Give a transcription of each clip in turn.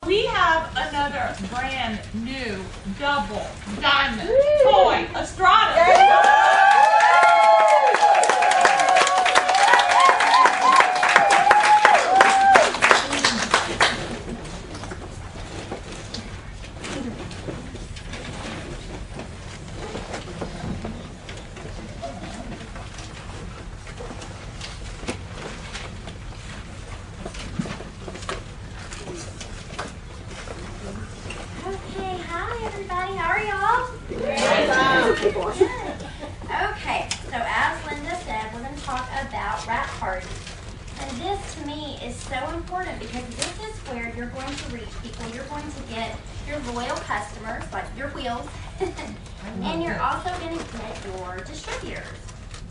We have another brand new double diamond toy Estrada. Okay, hi everybody. How are y'all? Okay, so as Linda said, we're going to talk about wrap parties. And this to me is so important because this is where you're going to reach people. You're going to get your loyal customers, like your wheels, and you're also going to get your distributors.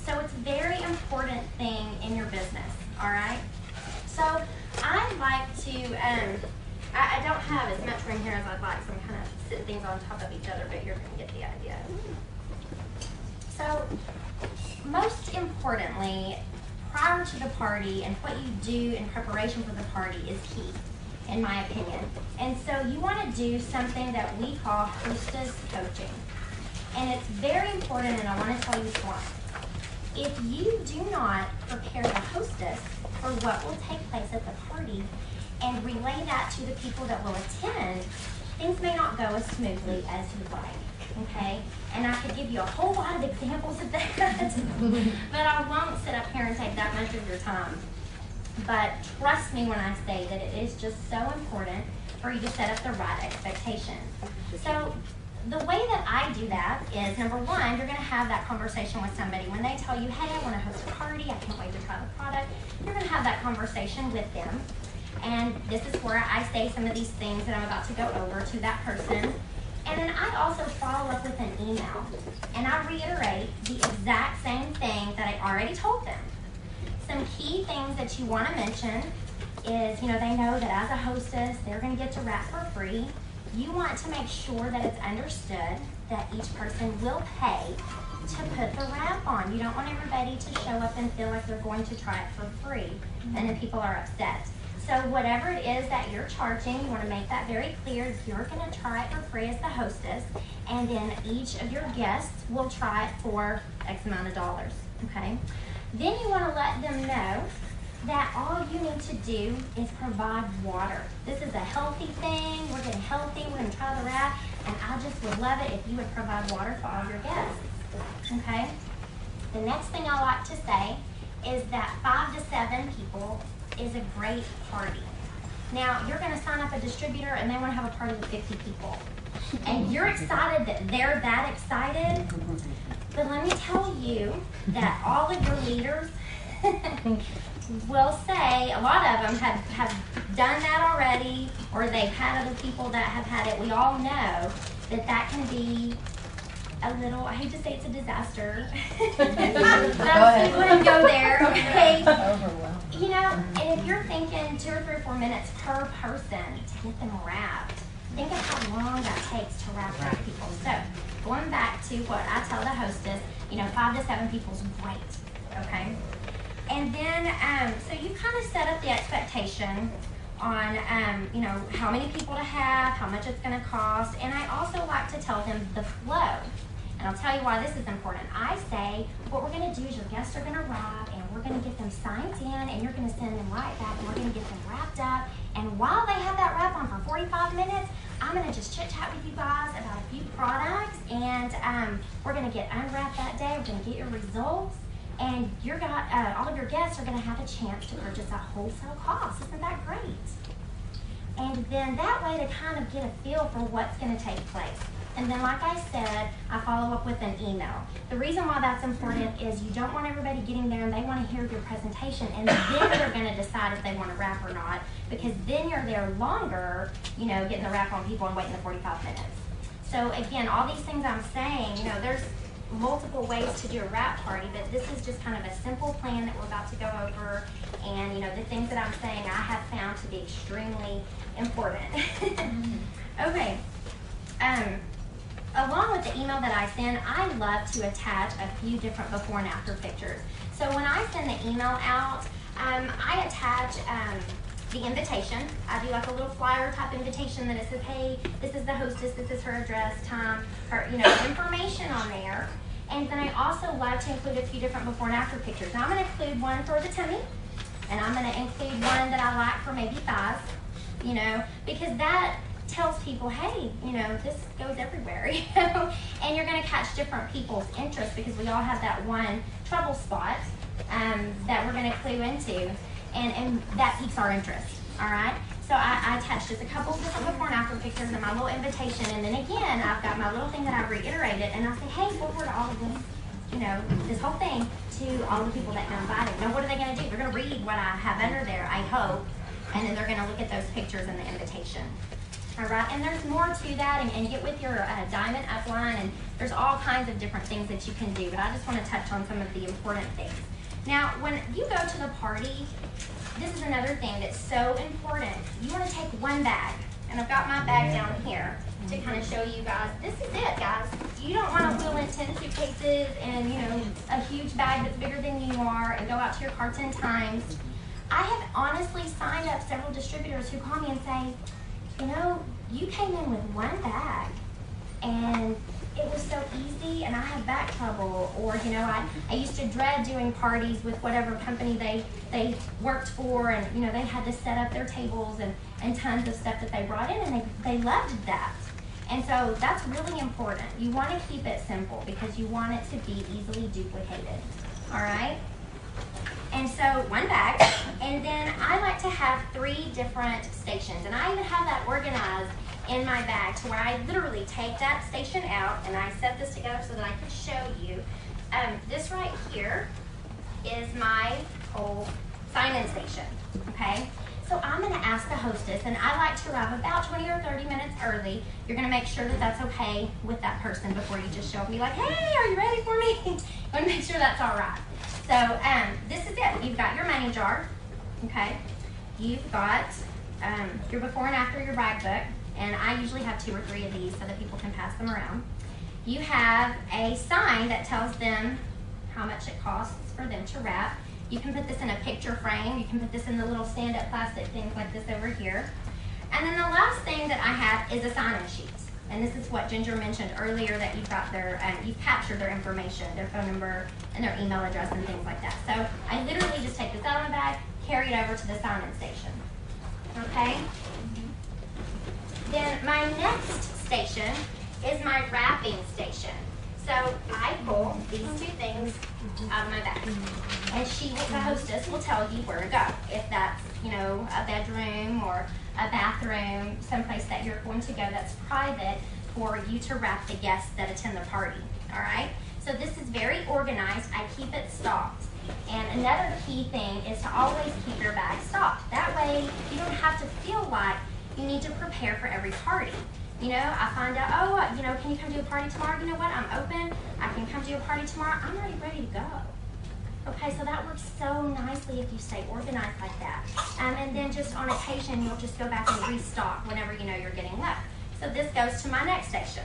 So it's a very important thing in your business, all right? So I'd like to, I don't have as much room here as I'd like, so I'm kind of sitting things on top of each other, but you're going to get the idea. So most importantly, prior to the party and what you do in preparation for the party is key, in my opinion. And so you want to do something that we call hostess coaching. And it's very important, and I want to tell you why. If you do not prepare the hostess for what will take place at the party and relay that to the people that will attend, things may not go as smoothly as you'd like, okay? And I could give you a whole lot of examples of that, but I won't sit up here and take that much of your time. But trust me when I say that it is just so important for you to set up the right expectations. So the way that I do that is, number one, you're going to have that conversation with somebody. When they tell you, hey, I want to host a party, I can't wait to try the product, you're going to have that conversation with them. And this is where I say some of these things that I'm about to go over to that person. And then I also follow up with an email. And I reiterate the exact same thing that I already told them. Some key things that you want to mention is, they know that as a hostess, they're going to get to wrap for free. You want to make sure that it's understood that each person will pay to put the wrap on. You don't want everybody to show up and feel like they're going to try it for free, and then people are upset. So whatever it is that you're charging, you want to make that very clear. You're going to try it for free as the hostess, and then each of your guests will try it for X amount of dollars, okay? Then you want to let them know that all you need to do is provide water. This is a healthy thing. We're getting healthy. We're going to try the wrap, and I just would love it if you would provide water for all your guests, okay? The next thing I like to say is that 5 to 7 people is a great party. Now, you're going to sign up a distributor, and they want to have a party with 50 people. And you're excited that they're that excited, but let me tell you that all of your leaders will say, a lot of them have done that already, or they've had other people that have had it. We all know that can be a little, I hate to say it's a disaster. But let me go there, okay? And if you're thinking 2 or 3 or 4 minutes per person to get them wrapped, think of how long that takes to wrap those people. So, going back to what I tell the hostess, 5 to 7 people is great, okay? And then, so you kind of set up the expectation on, how many people to have, how much it's going to cost, and I also like to tell them the flow. And I'll tell you why this is important. I say, what we're going to do is your guests are going to arrive, and we're going to get them signed in, and you're going to send them right back, and we're going to get them wrapped up. And while they have that wrap on for 45 minutes, I'm going to just chit-chat with you guys about a few products, and we're going to get unwrapped that day. We're going to get your results, and all of your guests are going to have a chance to purchase at wholesale cost. Isn't that great? And then that way to kind of get a feel for what's going to take place. And then, like I said, I follow up with an email. The reason why that's important is you don't want everybody getting there and they want to hear your presentation, and then they're going to decide if they want to wrap or not, because then you're there longer, getting the wrap on people and waiting the 45 minutes. So again, all these things I'm saying, there's multiple ways to do a wrap party, but this is just kind of a simple plan that we're about to go over, and the things that I'm saying I have found to be extremely important. Okay. Along with the email that I send, I love to attach a few different before and after pictures. So when I send the email out, I attach the invitation. I do like a little flyer type invitation that it says, hey, this is the hostess, this is her address, time, her, information on there. And then I also like to include a few different before and after pictures. Now I'm going to include one for the tummy, and I'm going to include one that I like for maybe thighs, because that tells people, hey, this goes everywhere, and you're going to catch different people's interest because we all have that one trouble spot that we're going to clue into, and that piques our interest, all right? So I attached just a couple of different before and after pictures in my little invitation, and then again, I've got my little thing that I've reiterated, and I say, hey, forward all of this, this whole thing to all the people that you're invited. Now, what are they going to do? They're going to read what I have under there, I hope, and then they're going to look at those pictures in the invitation. All right, and there's more to that, and get with your diamond upline, and there's all kinds of different things that you can do, but I just want to touch on some of the important things. Now, when you go to the party, this is another thing that's so important. You want to take one bag, and I've got my bag down here to kind of show you guys. This is it, guys. You don't want to wheel in 10 suitcases and, a huge bag that's bigger than you are and go out to your car 10 times. I have honestly signed up several distributors who call me and say, you came in with one bag, and it was so easy, and I have back trouble, or I used to dread doing parties with whatever company they worked for, and they had to set up their tables and tons of stuff that they brought in, and they loved that. And so that's really important. You want to keep it simple because you want it to be easily duplicated. All right? And so one bag, and then I like to have 3 different stations, and I even have that organized in my bag to where I literally take that station out, and I set this together so that I could show you. This right here is my whole sign-in station, okay? So I'm going to ask the hostess, and I like to arrive about 20 or 30 minutes early. You're going to make sure that that's okay with that person before you just show up and be like, hey, are you ready for me? You want to make sure that's all right. So this is it. You've got your money jar, okay? You've got your before and after, your brag book, and I usually have 2 or 3 of these so that people can pass them around. You have a sign that tells them how much it costs for them to wrap. You can put this in a picture frame. You can put this in the little stand-up plastic things like this over here. And then the last thing that I have is a sign-in sheet. And this is what Ginger mentioned earlier, that you've got you've captured their information, their phone number, and their email address and things like that. So I literally just take this out of my bag, carry it over to the sign-in station. Okay? Then my next station is my wrapping station. So I pull these 2 things out of my bag, and the hostess will tell you where to go. If that's, a bedroom or a bathroom, someplace that you're going to go that's private for you to wrap the guests that attend the party, all right? So this is very organized. I keep it stocked. And another key thing is to always keep your bag stocked. That way you don't have to feel like you need to prepare for every party. I find out, can you come to a party tomorrow? You know what, I'm open. I can come to a party tomorrow. I'm already ready to go. Okay, so that works so nicely if you stay organized like that. And then just on occasion, you'll just go back and restock whenever you're getting left. So this goes to my next station.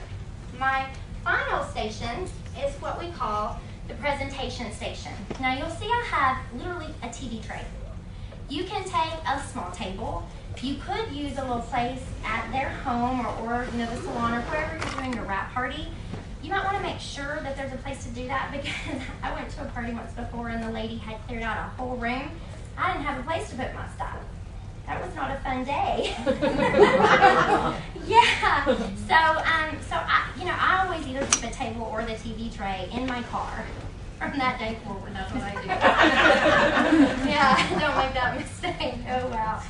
My final station is what we call the presentation station. Now you'll see I have literally a TV tray. You can take a small table. You could use a little place at their home or the salon or wherever you're doing your wrap party. You might want to make sure that there's a place to do that, because I went to a party once before and the lady had cleared out a whole room. I didn't have a place to put my stuff. That was not a fun day. Yeah. So I always either keep a table or the TV tray in my car. From that day forward, that's what I do. Yeah, don't make that mistake. Oh wow.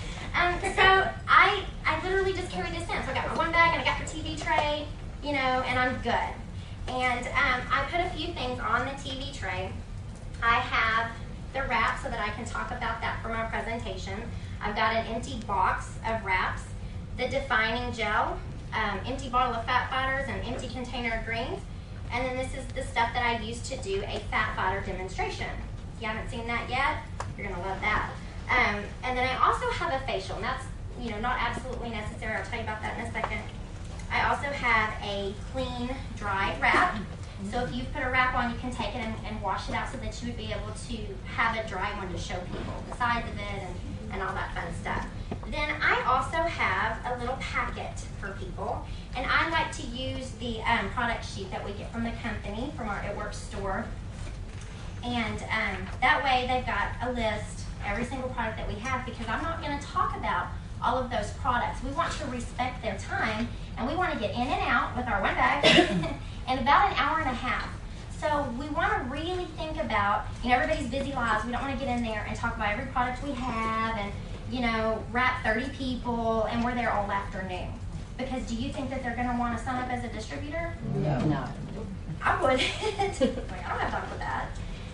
So I literally just carry this in. So I got my one bag and I got the TV tray, and I'm good. And I put a few things on the TV tray. I have the wrap so that I can talk about that for my presentation. I've got an empty box of wraps, the defining gel, empty bottle of fat fighters, and empty container of greens. And then this is the stuff that I use to do a fat fighter demonstration. If you haven't seen that yet, you're gonna love that. And then I also have a facial, and that's not absolutely necessary. I'll tell you about that in a second. I also have a clean, dry wrap. So if you put a wrap on, you can take it and wash it out so that you would be able to have a dry one to show people the size of it and and all that fun stuff. Then I also have a little packet for people, and I like to use the product sheet that we get from the company, from our It Works store. And that way they've got a list, every single product that we have, because I'm not going to talk about all of those products. We want to respect their time, and we want to get in and out with our one bag in about an hour and a half. So we want to really think about, everybody's busy lives. We don't want to get in there and talk about every product we have and, wrap 30 people, and we're there all afternoon. Because do you think that they're going to want to sign up as a distributor? No. I wouldn't. Like, I don't have time for that.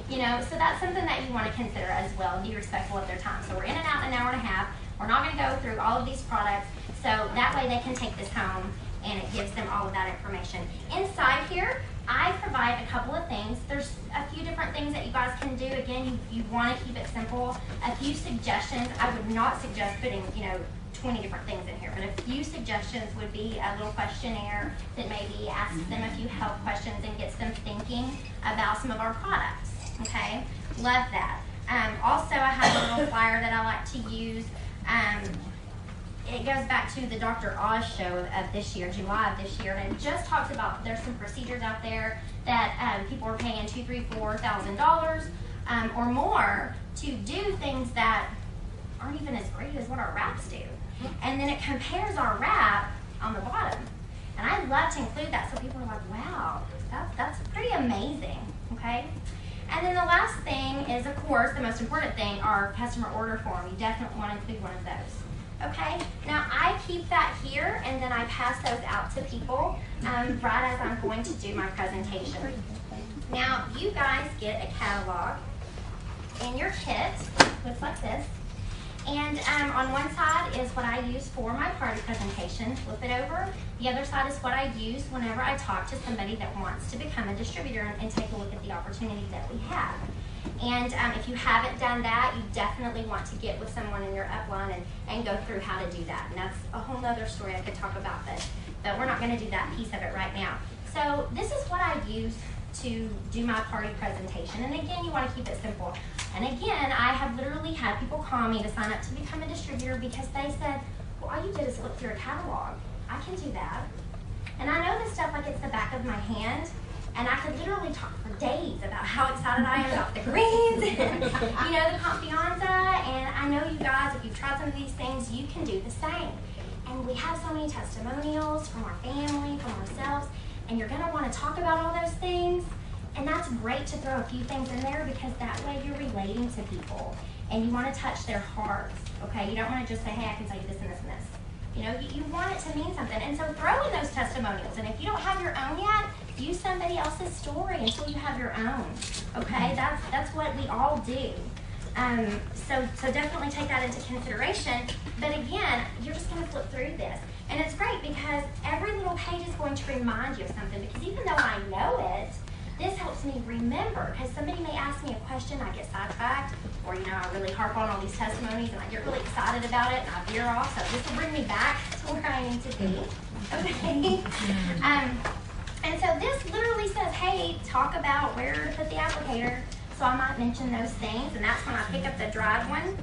So that's something that you want to consider as well. Be respectful of their time. So we're in and out in an hour and a half. We're not going to go through all of these products. So that way they can take this home, and it gives them all of that information. Inside here, I provide a couple of things. There's a few different things that you guys can do. Again, you want to keep it simple. A few suggestions. I would not suggest putting, 20 different things in here, but a few suggestions would be a little questionnaire that maybe asks them a few help questions and gets them thinking about some of our products. Okay, love that. Also, I have a little flyer that I like to use. It goes back to the Dr. Oz show of this year, July of this year, and it just talks about there's some procedures out there that people are paying $2,000, $3,000, $4,000 or more to do things that aren't even as great as what our wraps do. And then it compares our wrap on the bottom. And I love to include that so people are like, wow, that's pretty amazing, okay? And then the last thing is, of course, the most important thing, our customer order form. You definitely want to include one of those. Okay, now I keep that here, and then I pass those out to people right as I'm going to do my presentation. Now, you guys get a catalog in your kit. Looks like this. And on one side is what I use for my party presentation. Flip it over. The other side is what I use whenever I talk to somebody that wants to become a distributor and take a look at the opportunity that we have. And if you haven't done that, you definitely want to get with someone in your upline and go through how to do that. And that's a whole other story I could talk about, but we're not going to do that piece of it right now. So this is what I use to do my party presentation. And again, you want to keep it simple. And again, I have literally had people call me to sign up to become a distributor because they said, well, all you did is flip through a catalog. I can do that. And I know this stuff like it's the back of my hand. And I could literally talk for days about how excited I am about the greens and, the confianza. And I know you guys, if you've tried some of these things, you can do the same. And we have so many testimonials from our family, from ourselves, and you're going to want to talk about all those things. And that's great to throw a few things in there because that way you're relating to people and you want to touch their hearts, okay? You don't want to just say, hey, I can tell you this and this and this. You want it to mean something. And so throw in those testimonials. And if you don't have your own yet, use somebody else's story until you have your own, okay? That's what we all do. So definitely take that into consideration. But again, you're just going to flip through this. And it's great because every little page is going to remind you of something. Because even though I know it, this helps me remember. Because somebody may ask me a question, I get sidetracked, or I really harp on all these testimonies and I get really excited about it and I veer off. So this will bring me back to where I need to be. Okay. And so this literally says, hey, talk about where to put the applicator. So I might mention those things, and that's when I pick up the dried one,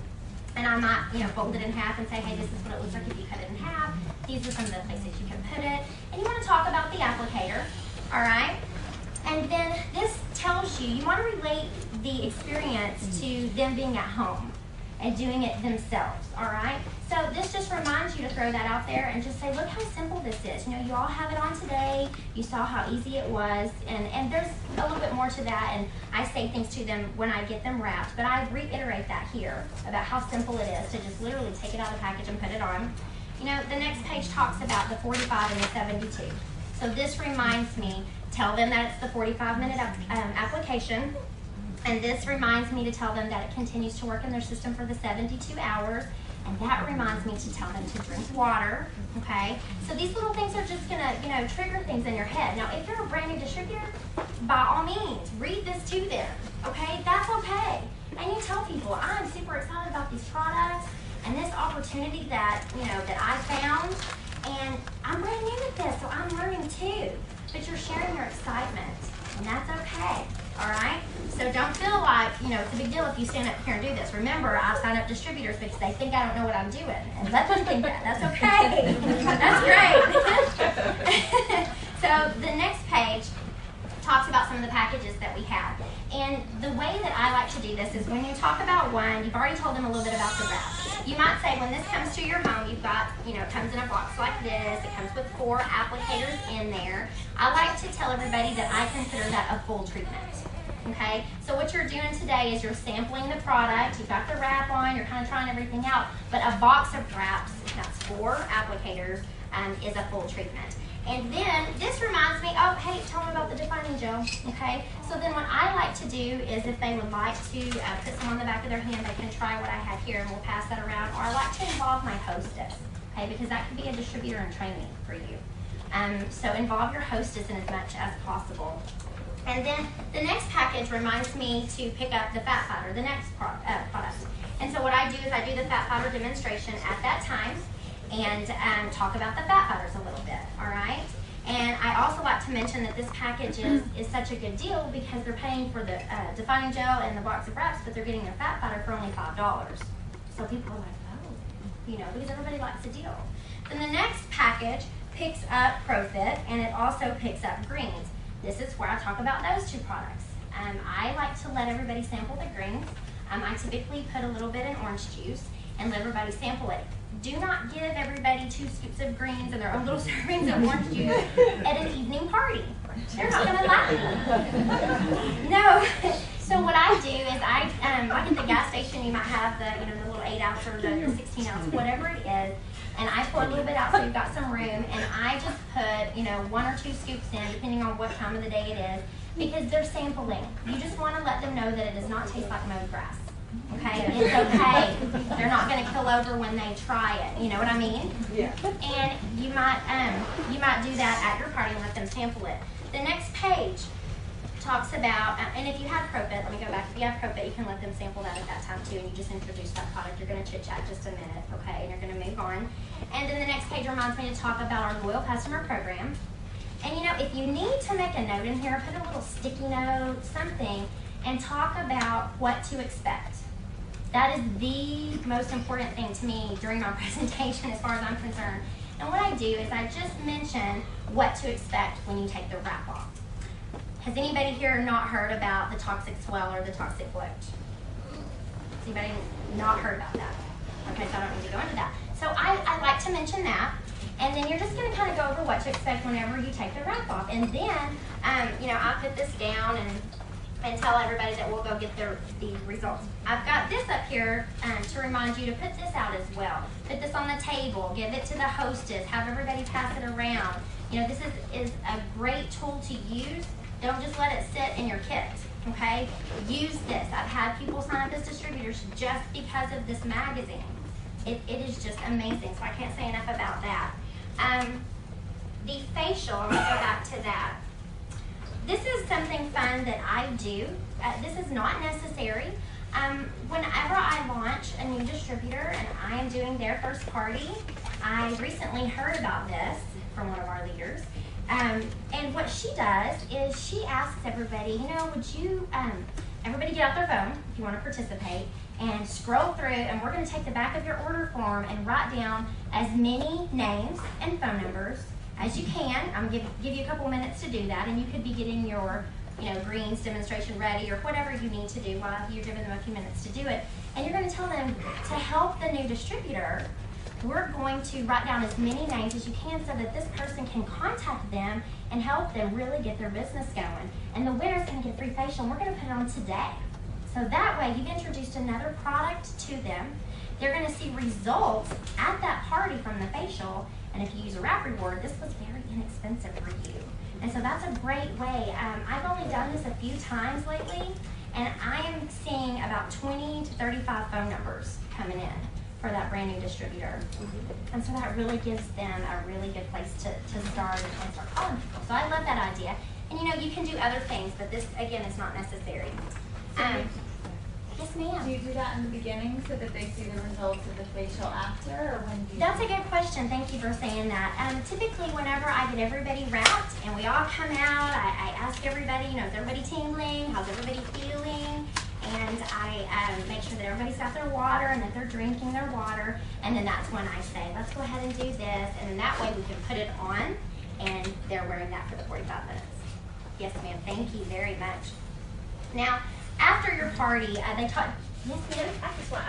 and I might, fold it in half and say, hey, this is what it looks like if you cut it in half. These are some of the places you can put it. And you want to talk about the applicator, all right? And then this tells you want to relate the experience to them being at home and doing it themselves, all right? So this just reminds you to throw that out there and just say, look how simple this is. You all have it on today. You saw how easy it was. And there's a little bit more to that, and I say things to them when I get them wrapped, but I reiterate that here about how simple it is to just literally take it out of the package and put it on. The next page talks about the 45 and the 72. So this reminds me, tell them that it's the 45-minute application. And this reminds me to tell them that it continues to work in their system for the 72 hours. And that reminds me to tell them to drink water, okay? So these little things are just gonna, trigger things in your head. Now, if you're a brand new distributor, by all means, read this to them, okay? That's okay. And you tell people, I'm super excited about these products and this opportunity that, that I found. And I'm brand new at this, so I'm learning too. But you're sharing your excitement, and that's okay, all right? So don't feel like, it's a big deal if you stand up here and do this. Remember, I sign up distributors because they think I don't know what I'm doing. And let them think that. That's okay. That's great. So the next page talks about some of the packages that we have. And the way that I like to do this is when you talk about one, you've already told them a little bit about the wrap. You might say when this comes to your home, you've got, it comes in a box like this. It comes with 4 applicators in there. I like to tell everybody that I consider that a full treatment. Okay, so what you're doing today is you're sampling the product. You've got the wrap on. You're kind of trying everything out. But a box of wraps, that's 4 applicators, is a full treatment. And then this reminds me, oh, hey, tell me about the defining gel, okay? So then what I like to do is if they would like to put some on the back of their hand, they can try what I have here and we'll pass that around. Or I like to involve my hostess, okay? Because that can be a distributor in training for you. So involve your hostess in as much as possible. And then the next package reminds me to pick up the fat fighter, the next product. And so what I do is I do the fat fighter demonstration at that time and talk about the fat fighters a little bit, all right? And I also like to mention that this package is such a good deal because they're paying for the defining gel and the box of wraps, but they're getting their fat fighter for only $5. So people are like, oh, because everybody likes a deal. Then the next package picks up Profit and it also picks up greens. This is where I talk about those 2 products. I like to let everybody sample the greens. I typically put a little bit in orange juice and let everybody sample it. Do not give everybody 2 scoops of greens and their own little servings of orange juice at an evening party. They're not going to like it. No. So what I do is like at the gas station, you might have the little 8 ounce or the 16 ounce, whatever it is. And I pour a little bit out so you've got some room, and I just put, 1 or 2 scoops in, depending on what time of the day it is, because they're sampling. You just want to let them know that it does not taste like mowed grass. Okay, it's okay. They're not going to kill over when they try it. You know what I mean? Yeah. And you might do that at your party and let them sample it. The next page talks about, and if you have Profit, let me go back. If you have Profit, you can let them sample that at that time too, and you just introduce that product. You're going to chit chat just a minute, okay? And you're going to move on. And then the next page reminds me to talk about our loyal customer program. And if you need to make a note in here, put a little sticky note, something, and talk about what to expect. That is the most important thing to me during my presentation as far as I'm concerned. And what I do is I just mention what to expect when you take the wrap off. Has anybody here not heard about the toxic swell or the toxic bloat? Has anybody not heard about that? Okay, so I don't need to go into that. So I like to mention that. And then you're just going to kind of go over what to expect whenever you take the wrap off. And then, I'll put this down and tell everybody that we'll go get the results. I've got this up here to remind you to put this out as well. Put this on the table, give it to the hostess, have everybody pass it around. This is a great tool to use. Don't just let it sit in your kit, okay? Use this. I've had people sign up as distributors just because of this magazine. It is just amazing, so I can't say enough about that. The facial, I'm going to go back to that. This is something fun that I do. This is not necessary. Whenever I launch a new distributor and I am doing their first party, I recently heard about this from one of our leaders. And what she does is she asks everybody, would you, everybody get out their phone if you want to participate and scroll through, and we're going to take the back of your order form and write down as many names and phone numbers as you can. I'm going to give you a couple minutes to do that, and you could be getting your greens demonstration ready or whatever you need to do while you're giving them a few minutes to do it. And you're going to tell them to help the new distributor. We're going to write down as many names as you can so that this person can contact them and help them really get their business going. And the winner's going to get a free facial, and we're going to put it on today. So that way, you've introduced another product to them. They're going to see results at that party from the facial, and if you use a wrap reward, this was very inexpensive for you. And so that's a great way. I've only done this a few times lately, and I am seeing about 20 to 35 phone numbers coming in for that brand new distributor. And so that really gives them a really good place to start and start calling people. So I love that idea. And you can do other things, but this, again, is not necessary. Yes, Do ma'am. you do that in the beginning so that they see the results of the facial after, or when do you? That's a good question. Thank you for saying that. Typically, whenever I get everybody wrapped and we all come out, I ask everybody, is everybody tingling? How's everybody feeling? And I make sure that everybody's got their water and that they're drinking their water. And then that's when I say, let's go ahead and do this. And then that way we can put it on and they're wearing that for the 45 minutes. Yes, ma'am. Thank you very much. Now, after your party, they taught. Yes, ma'am. I just want,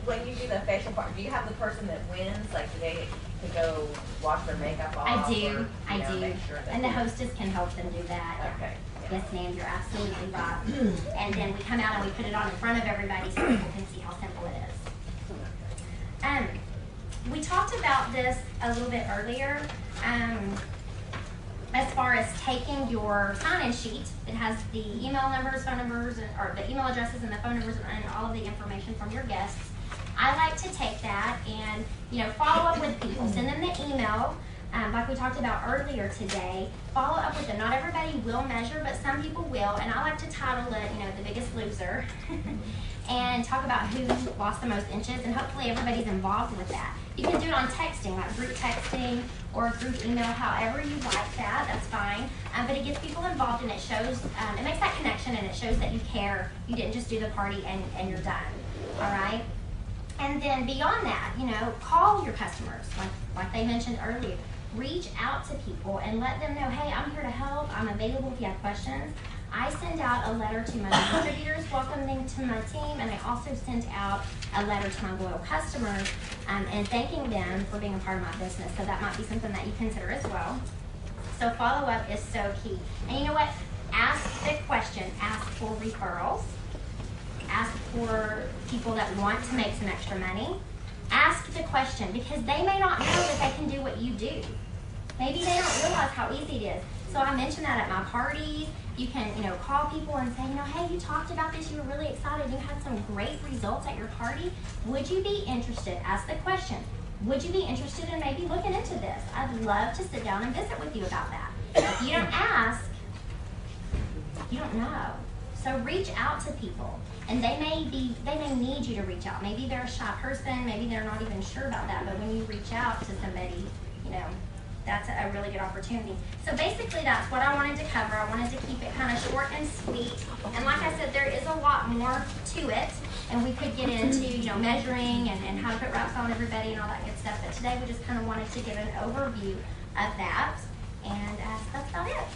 when you do the facial part, do you have the person that wins, like, do they to go wash their makeup off? I do. Or, I do. Make sure that And the hostess can help them do that. Okay. Yes, ma'am, you're absolutely right. And then we come out and we put it on in front of everybody so people can see how simple it is. We talked about this a little bit earlier. As far as taking your sign-in sheet, it has the email numbers, phone numbers, or the email addresses and the phone numbers and all of the information from your guests. I like to take that and follow up with people. Send them the email. Like we talked about earlier today, follow up with them. Not everybody will measure, but some people will, and I like to title it, the biggest loser, and talk about who lost the most inches, and hopefully everybody's involved with that. You can do it on texting, like group texting or group email, however you like that, that's fine. But it gets people involved and it shows, it makes that connection and it shows that you care. You didn't just do the party and you're done, all right? And then beyond that, call your customers, like they mentioned earlier. Reach out to people and let them know, hey, I'm here to help. I'm available if you have questions. I send out a letter to my distributors welcoming to my team, and I also send out a letter to my loyal customers and thanking them for being a part of my business. So that might be something that you consider as well. So follow-up is so key. And you know what? Ask the question. Ask for referrals. Ask for people that want to make some extra money. Ask the question because they may not know that they can do what you do. Maybe they don't realize how easy it is. So I mentioned that at my parties. You can, call people and say, hey, you talked about this. You were really excited. You had some great results at your party. Would you be interested? Ask the question. Would you be interested in maybe looking into this? I'd love to sit down and visit with you about that. If you don't ask, you don't know. So reach out to people. And they may need you to reach out. Maybe they're a shy person. Maybe they're not even sure about that. But when you reach out to somebody, that's a really good opportunity. So basically, that's what I wanted to cover. I wanted to keep it kind of short and sweet. And like I said, there is a lot more to it. And we could get into, measuring and how to put wraps on everybody and all that good stuff. But today, we just kind of wanted to give an overview of that. And that's about it.